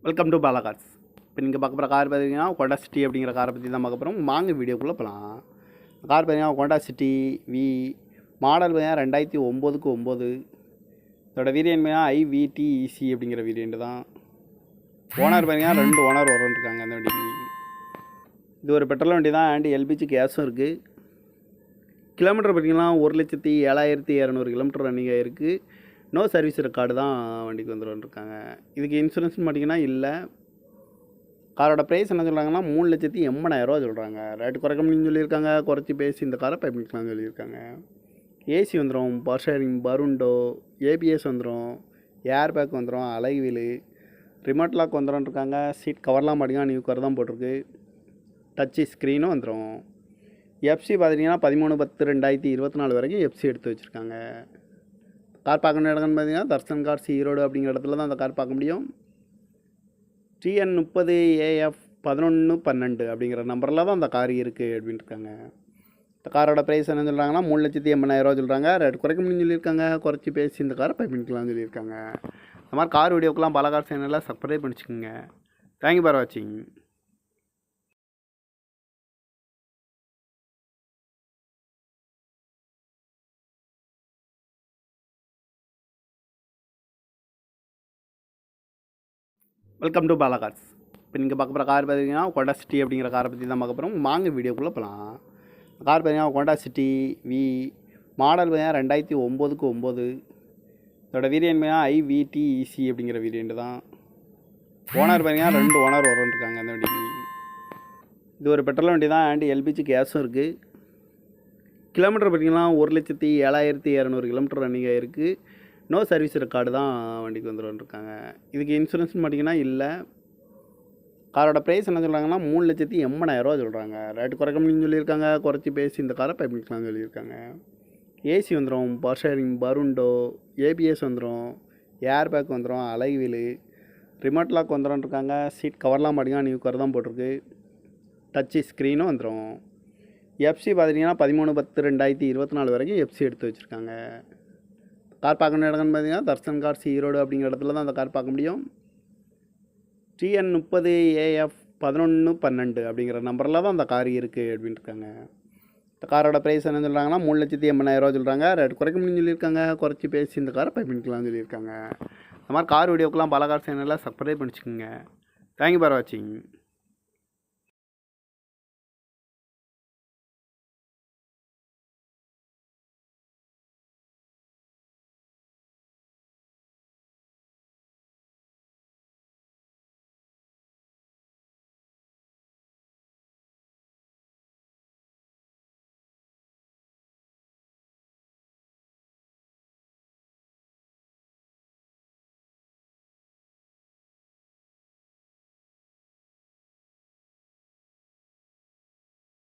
Welcome to Bala cars. இப்போ நீங்கள் பார்க்க போகிற கார் பார்த்தீங்கன்னா ஹோண்டா சிட்டி அப்படிங்கிற காரை பற்றி தான் பார்க்க போகிறோம். வாங்க வீடியோக்குள்ளே போகலாம். கார் பார்த்தீங்கன்னா ஹோண்டா சிட்டி வி மாடல் பார்த்தீங்கன்னா 2009 இதோட வேரியன்ட் பார்த்தீங்கன்னா IVTEC அப்படிங்கிற வேரியண்ட் தான். ஓனர் பார்த்தீங்கன்னா 2 ஓனர் இருக்காங்க அந்த வண்டிக்கு. இது ஒரு பெட்ரோல் வண்டி தான் அண்ட் LPG கேஸும் இருக்குது. கிலோமீட்டர் பார்த்தீங்கன்னா 1,07,200 கிலோமீட்டர் ரன்னிங் ஆகிருக்கு. நோ சர்வீஸ் ரெக்கார்டு தான் வண்டிக்கு வந்துருக்காங்க. இதுக்கு இன்சூரன்ஸ்னு பார்த்தீங்கன்னா இல்லை. காரோட ப்ரைஸ் என்ன சொல்கிறாங்கன்னா 3,80,000 சொல்கிறாங்க. ரேட்டு குறைக்க முடியும்னு சொல்லியிருக்காங்க. குறைச்சி பேசி இந்த காரை பண்ணிக்கலாம்னு சொல்லியிருக்காங்க. ஏசி வந்துடும், பவர் ஷேரிங், பருண்டோ, ABS வந்துடும், ஏர் பேக் வந்துடும், அலை வீலு, ரிமோட் லாக் வந்துடும்ருக்காங்க. சீட் கவர்லாம் பார்த்தீங்கன்னா நியூ கவர் தான் போட்டிருக்கு. டச்சு ஸ்க்ரீனும் வந்துடும். FC பார்த்தீங்கன்னா 13/10/2024 வரைக்கும் FC எடுத்து வச்சுருக்காங்க. கார் பார்க்கணும் இடம்னு பார்த்தீங்கன்னா தர்சன் கார்ஸ் ஈரோடு அப்படிங்கிற இடத்துல தான் அந்த கார் பார்க்க முடியும். TN 30AF 1112 அப்படிங்கிற நம்பரில் தான் அந்த கார் இருக்குது அப்படின்ட்டு இருக்காங்க. இந்த காரோட ப்ரைஸ் என்ன சொல்கிறாங்கன்னா 3,80,000 சொல்கிறாங்க. ரேட் குறைக்க முடியும்னு சொல்லியிருக்காங்க. குறைச்சி பேசி இந்த காரை பண்ணிக்கலாம்னு சொல்லியிருக்காங்க. இந்த மாதிரி கார் வீடியோக்கெலாம் பல கார் சேனலில் சப்ஸ்கிரைப் பண்ணிச்சுக்கோங்க. தேங்க்யூ ஃபார் வாட்சிங். Welcome to Bala cars. இப்போ நீங்கள் பார்க்க போகிற கார் பார்த்தீங்கன்னா ஹோண்டா சிட்டி அப்படிங்கிற காரை பற்றி தான் பார்க்க போகிறோம். வாங்க வீடியோக்குள்ளே போகலாம். கார் பார்த்தீங்கன்னா ஹோண்டா சிட்டி வி மாடல் பார்த்தீங்கன்னா 2009 இதோட வேரியன்ட் பார்த்தீங்கன்னா IVTEC அப்படிங்கிற வேரியண்ட் தான். ஓனர் பார்த்தீங்கன்னா 2 ஓனர் இருக்காங்க அந்த வண்டிக்கு. இது ஒரு பெட்ரோல் வண்டி தான் அண்ட் LPG கேஸும் இருக்குது. கிலோமீட்டர் பார்த்தீங்கன்னா 1,07,200 கிலோமீட்டர் ரன்னிங் ஆகிருக்கு. நோ சர்வீஸ் ரெக்கார்டு தான் வண்டிக்கு வந்துருக்காங்க. இதுக்கு இன்சூரன்ஸ்னு பார்த்தீங்கன்னா இல்லை. காரோட ப்ரைஸ் என்ன சொல்கிறாங்கன்னா 3,80,000 சொல்கிறாங்க. ரேட்டு குறைக்க முடியும்னு சொல்லியிருக்காங்க. குறைச்சி பேசி இந்த காரை பண்ணிக்கலாம்னு சொல்லியிருக்காங்க. ஏசி வந்துடும், பவர் ஷேரிங், பருண்டோ, ABS வந்துடும், ஏர் பேக் வந்துடும், அலை வீலு, ரிமோட் லாக் வந்துடும்ருக்காங்க. சீட் கவர்லாம் பார்த்தீங்கன்னா நியூ கவர் தான் போட்டிருக்கு. டச்சு ஸ்க்ரீனும் வந்துடும். FC பார்த்தீங்கன்னா 13/10/2024 வரைக்கும் FC எடுத்து வச்சுருக்காங்க. கார் பார்க்கணும் இடம்னு பார்த்தீங்கன்னா தர்சன் கார்ஸ் ஈரோடு அப்படிங்கிற இடத்துல தான் அந்த கார் பார்க்க முடியும். TN 30AF 1112 அப்படிங்கிற நம்பரில் தான் அந்த கார் இருக்குது அப்படின்ட்டு இருக்காங்க. இந்த காரோட ப்ரைஸ் என்ன சொல்கிறாங்கன்னா 3,80,000 சொல்கிறாங்க. ரேட் குறைக்க முடியும்னு சொல்லியிருக்காங்க. குறைச்சி பேசி இந்த காரை பண்ணிக்கலாம்னு சொல்லியிருக்காங்க. இந்த மாதிரி கார் வீடியோக்கெலாம் பல கார் சேனலில் சப்ஸ்கிரைப் பண்ணிச்சுக்கோங்க. தேங்க்யூ ஃபார் வாட்சிங்.